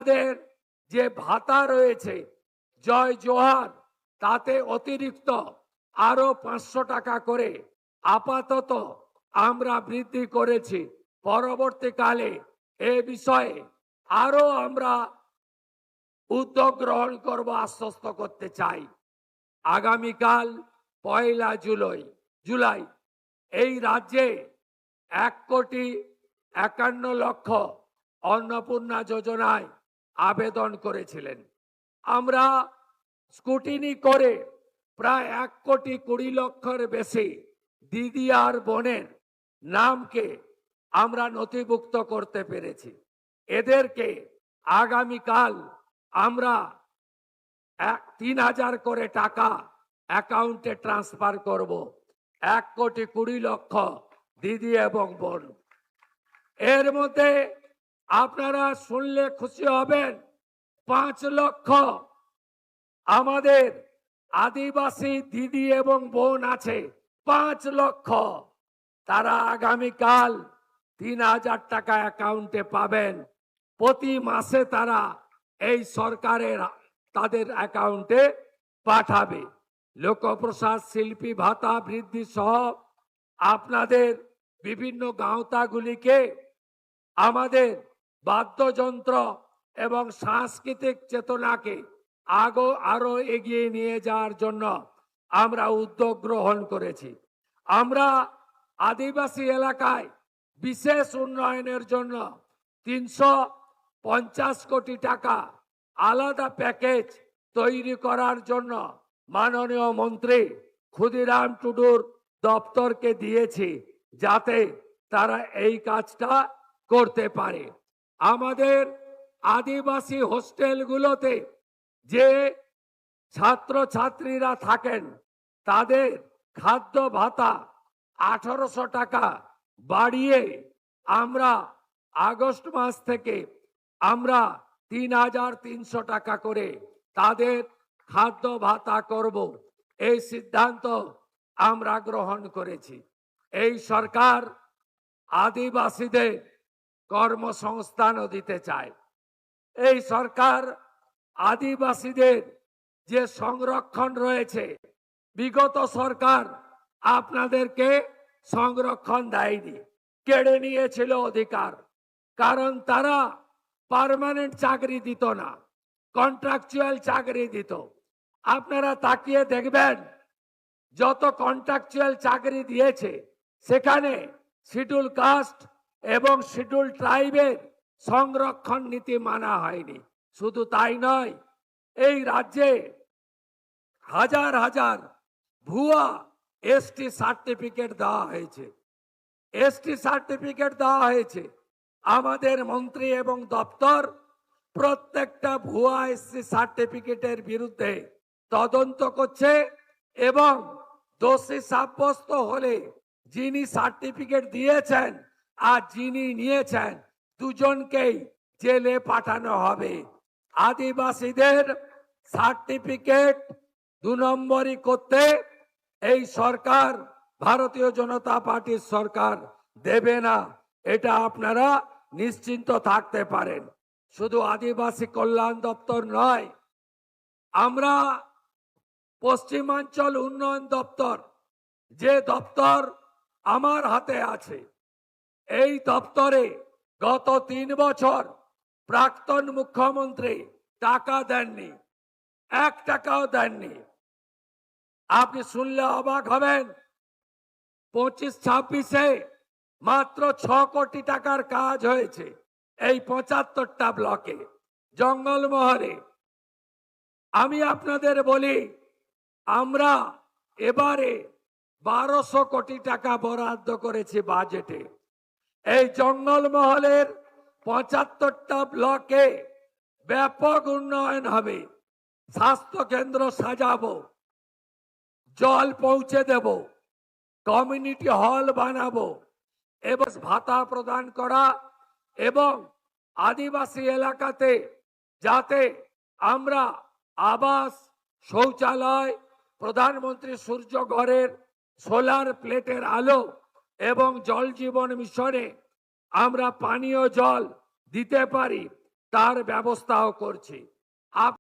আমাদের যে ভাতা রয়েছে জয় জোহার, তাতে অতিরিক্ত আরো 500 টাকা করে আপাতত আমরা বৃদ্ধি করেছি। পরবর্তীকালে এ বিষয়ে আরো আমরা উদ্যোগ গ্রহণ করব, আশ্বস্ত করতে চাই। আগামীকাল 1 জুলাই এই রাজ্যে 1,51,00,000 অন্নপূর্ণা যোজনায় আবেদন করেছিলেন। আমরা স্কুটিনি করে প্রায় 1,20,00,000 বেশি দিদি আর বোনের নামকে আমরা নথিভুক্ত করতে পেরেছি। এদেরকে আগামীকাল আমরা 3,000 করে টাকা অ্যাকাউন্টে ট্রান্সফার করব। 1,20,00,000 দিদি এবং বোন। এর মধ্যে আপনারা শুনলে খুশি হবেন, 5 লক্ষ আমাদের আদিবাসী দিদি এবং বোন আছে। 5 লক্ষ তারা আগামীকাল 3,000 টাকা অ্যাকাউন্টে পাবেন। প্রতি মাসে তারা এই সরকারের তাদের অ্যাকাউন্টে পাঠাবে। লোকপ্রসাদ শিল্পী ভাতা বৃদ্ধি সহ আপনাদের বিভিন্ন গাঁওতাগুলিকে আমাদের বাদ্যযন্ত্র এবং সাংস্কৃতিক চেতনাকে আরো এগিয়ে নিয়ে যাওয়ার জন্য আমরা উদ্যোগ গ্রহণ করেছি। আমরা আদিবাসী এলাকায় বিশেষ উন্নয়নের জন্য 350 কোটি টাকা আলাদা প্যাকেজ তৈরি করার জন্য মাননীয় মন্ত্রী ক্ষুদিরাম টুডুর দপ্তরকে দিয়েছি, যাতে তারা এই কাজটা করতে পারে। আমাদের আদিবাসী হোস্টেলগুলোতে যে ছাত্রছাত্রীরা থাকেন তাদের খাদ্য ভাতা 1800 টাকা বাড়িয়ে আমরা আগস্ট মাস থেকে আমরা 3,300 টাকা করে তাদের খাদ্য ভাতা করব। এই সিদ্ধান্ত আমরা গ্রহণ করেছি। এই সরকার আদিবাসীদের কর্মসংস্থানও দিতে চায়। এই সরকার আদিবাসীদের যে সংরক্ষণ রয়েছে, বিগত সরকার আপনাদেরকে সংরক্ষণ দেয়নি, কেড়ে নিয়েছিল অধিকার। কারণ তারা পার্মানেন্ট চাকরি দিত না, কন্ট্রাকচুয়াল চাকরি দিত। আপনারা তাকিয়ে দেখবেন, যত কন্ট্রাকচুয়াল চাকরি দিয়েছে সেখানে শিডিউল কাস্ট এবং শিডিউল ট্রাইবের সংরক্ষণ নীতি মানা হয়নি। শুধু তাই নয়, এই রাজ্যে হাজার হাজার ভুয়া এসটি সার্টিফিকেট দেওয়া হয়েছে। এসটি সার্টিফিকেট দেওয়া হয়েছে। আমাদের মন্ত্রী এবং দপ্তর প্রত্যেকটা ভুয়া এসটি সার্টিফিকেটের বিরুদ্ধে তদন্ত করছে এবং দোষী সাব্যস্ত হলে যিনি সার্টিফিকেট দিয়েছেন আর যিনি নিয়েছেন দুজনকেই জেলে পাঠানো হবে। আদিবাসীদের সার্টিফিকেট 2 নম্বরই করতে এই সরকার, ভারতীয় জনতা পার্টির সরকার দেবে না, এটা আপনারা নিশ্চিন্ত থাকতে পারেন। শুধু আদিবাসী কল্যাণ দপ্তর নয়, আমরা পশ্চিমাঞ্চল উন্নয়ন দপ্তর, যে দপ্তর আমার হাতে আছে, এই দপ্তরে গত 3 বছর প্রাক্তন মুখ্যমন্ত্রী টাকা দেননি, 1 টাকাও দেননি। আপনি শুনলে অবাক হবেন, 25-26-এ মাত্র 6 কোটি টাকার কাজ হয়েছে এই 75টা ব্লকে, জঙ্গলমহলে। আমি আপনাদের বলি, আমরা এবারে 1200 কোটি টাকা বরাদ্দ করেছি বাজেটে। এই জঙ্গলমহলের 75টা ব্লকে ব্যাপক উন্নয়ন হবে। স্বাস্থ্য কেন্দ্র সাজাবো, জল পৌঁছে দেব, কমিউনিটি হল বানাবো এবং ভাতা প্রদান করা এবং আদিবাসী এলাকাতে যাতে আমরা আবাস, শৌচালয়, প্রধানমন্ত্রী সূর্য ঘরের সোলার প্লেটের আলো এবং জল জীবন মিশনে আমরা পানীয় জল দিতে পারি, তার ব্যবস্থাও করছি।